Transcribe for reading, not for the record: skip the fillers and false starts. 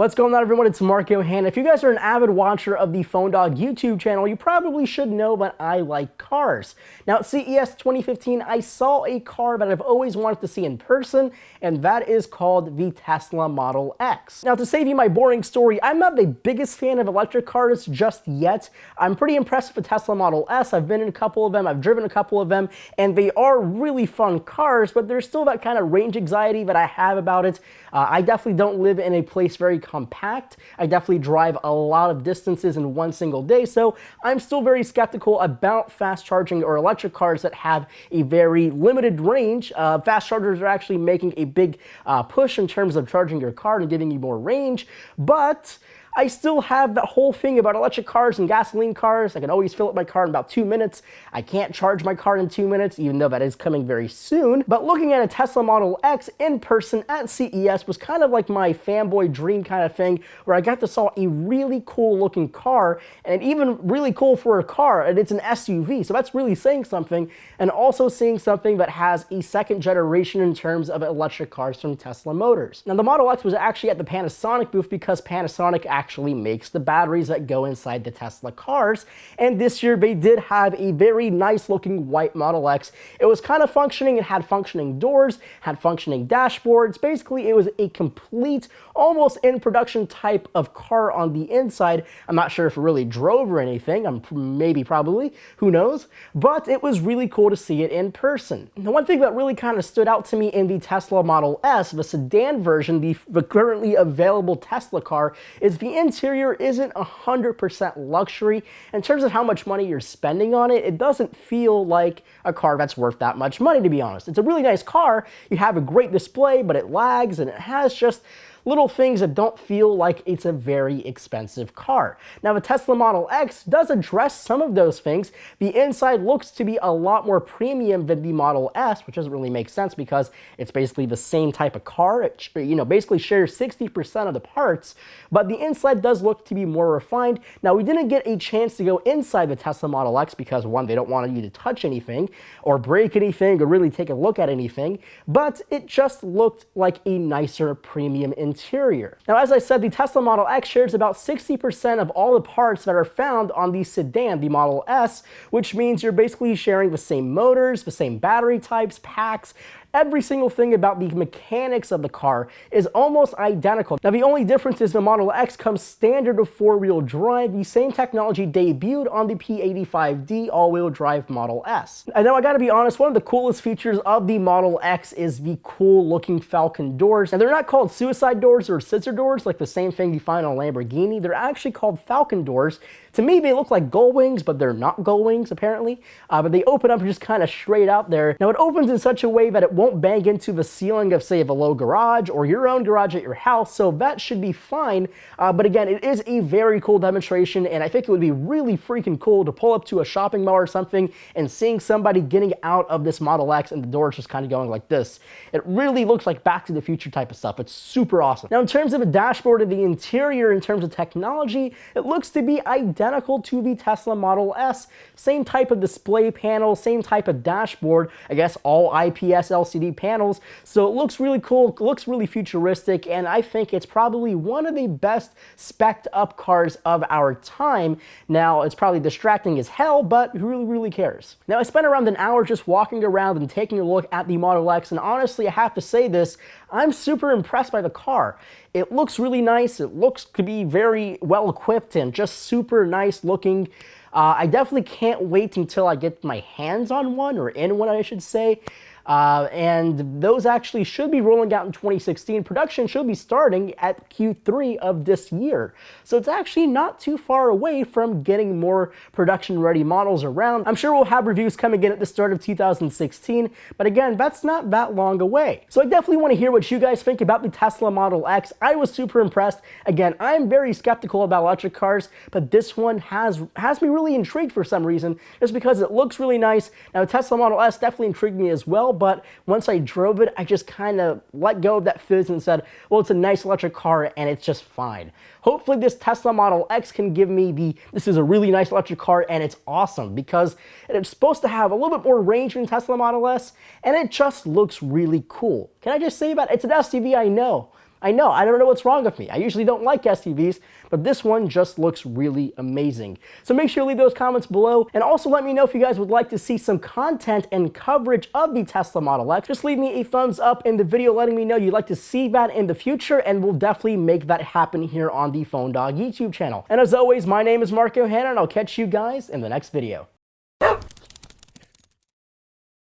What's going on, everyone? It's Marco Hanna. If you guys are an avid watcher of the Phone Dog YouTube channel, you probably should know that I like cars. Now, at CES 2015, I saw a car that I've always wanted to see in person, and that is called the Tesla Model X. Now, to save you my boring story, I'm not the biggest fan of electric cars just yet. I'm pretty impressed with the Tesla Model S. I've been in a couple of them, I've driven a couple of them, and they are really fun cars, but there's still that kind of range anxiety that I have about it. I definitely don't live in a place very compact. I definitely drive a lot of distances in one single day, so I'm still very skeptical about fast charging or electric cars that have a very limited range. Fast chargers are actually making a big push in terms of charging your car and giving you more range, but I still have that whole thing about electric cars and gasoline cars. I can always fill up my car in about 2 minutes. I can't charge my car in 2 minutes, even though that is coming very soon. But looking at a Tesla Model X in person at CES was kind of like my fanboy dream kind of thing, where I got to saw a really cool looking car, and even really cool for a car, and it's an SUV, so that's really saying something, and also seeing something that has a second generation in terms of electric cars from Tesla Motors. Now, the Model X was actually at the Panasonic booth because Panasonic actually makes the batteries that go inside the Tesla cars, and this year they did have a very nice looking white Model X. It was kind of functioning. It had functioning doors, had functioning dashboards. Basically, it was a complete, almost in production type of car on the inside. I'm not sure if it really drove or anything. Probably, who knows? But it was really cool to see it in person. The one thing that really kind of stood out to me in the Tesla Model S, the sedan version, the currently available Tesla car, is the interior isn't 100% luxury. In terms of how much money you're spending on it, it doesn't feel like a car that's worth that much money, to be honest. It's a really nice car. You have a great display, but it lags, and it has just little things that don't feel like it's a very expensive car. Now, the Tesla Model X does address some of those things. The inside looks to be a lot more premium than the Model S, which doesn't really make sense because it's basically the same type of car. It, basically shares 60% of the parts, but the inside does look to be more refined. Now, we didn't get a chance to go inside the Tesla Model X because, one, they don't want you to touch anything or break anything or really take a look at anything, but it just looked like a nicer premium interior. Now, as I said, the Tesla Model X shares about 60% of all the parts that are found on the sedan, the Model S, which means you're basically sharing the same motors, the same battery types, packs. Every single thing about the mechanics of the car is almost identical. Now, the only difference is the Model X comes standard with four-wheel drive. The same technology debuted on the P85D all-wheel drive Model S. And now, I gotta be honest, one of the coolest features of the Model X is the cool-looking Falcon doors. And they're not called suicide doors or scissor doors like the same thing you find on a Lamborghini. They're actually called Falcon doors. To me, they look like gull wings, but they're not gull wings, apparently. But they open up just kind of straight out there. Now, it opens in such a way that it won't bang into the ceiling of, say, a low garage or your own garage at your house, so that should be fine. But again, it is a very cool demonstration, and I think it would be really freaking cool to pull up to a shopping mall or something and seeing somebody getting out of this Model X and the doors just kind of going like this. It really looks like Back to the Future type of stuff. It's super awesome. Now, in terms of the dashboard and the interior, in terms of technology, it looks to be identical to the Tesla Model S. Same type of display panel, same type of dashboard, I guess all IPS LCD panels. So it looks really cool, it looks really futuristic, and I think it's probably one of the best spec'd up cars of our time. Now, it's probably distracting as hell, but who really cares? Now, I spent around an hour just walking around and taking a look at the Model X, and honestly, I have to say this, I'm super impressed by the car. It looks really nice. It looks to be very well equipped and just super nice looking. I definitely can't wait until I get my hands on one, or in one, I should say. And those actually should be rolling out in 2016. Production should be starting at Q3 of this year. So it's actually not too far away from getting more production-ready models around. I'm sure we'll have reviews coming in at the start of 2016, but again, that's not that long away. So I definitely want to hear what you guys think about the Tesla Model X. I was super impressed. Again, I'm very skeptical about electric cars, but this one has me really intrigued for some reason, just because it looks really nice. Now, the Tesla Model S definitely intrigued me as well, but once I drove it, I just kind of let go of that fizz and said, well, it's a nice electric car and it's just fine. Hopefully this Tesla Model X can give me this is a really nice electric car and it's awesome, because it's supposed to have a little bit more range than Tesla Model S, and it just looks really cool. Can I just say that? It's an SUV, I know, I know, I don't know what's wrong with me. I usually don't like SUVs, but this one just looks really amazing. So make sure to leave those comments below, and also let me know if you guys would like to see some content and coverage of the Tesla Model X. Just leave me a thumbs up in the video letting me know you'd like to see that in the future, and we'll definitely make that happen here on the Phone Dog YouTube channel. And as always, my name is Marco Hanna, and I'll catch you guys in the next video.